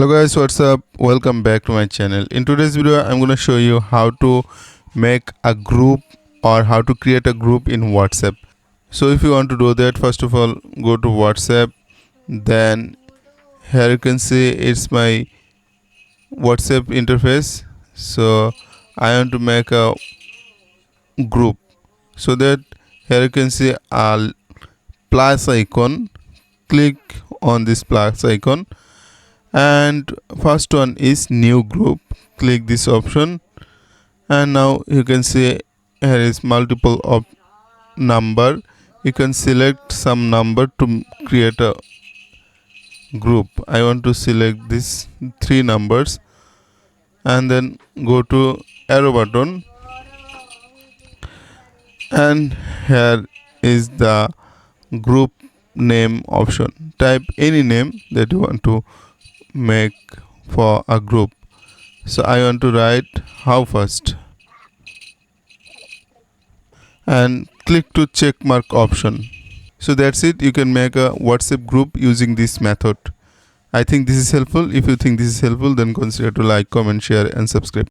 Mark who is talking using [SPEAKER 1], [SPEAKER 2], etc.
[SPEAKER 1] Hello guys, what's up? Welcome back to my channel. In today's video I'm going to show you how to make a group or how to create a group in WhatsApp. So if you want to do that, first of all go to WhatsApp. Then here you can see it's my WhatsApp interface. So I want to make a group. So that here you can see a plus icon. Click on this plus icon, and first one is new group. Click this option, and now you can see here is multiple of number. You can select some number to create a group. I want to select this 3 numbers, and then go to arrow button, and here is the group name option. Type any name that you want to make for a group. So I want to write how first, and click to check mark option. So that's it. You can make a WhatsApp group using this method. I think this is helpful. If you think this is helpful, then consider to like, comment, share and subscribe.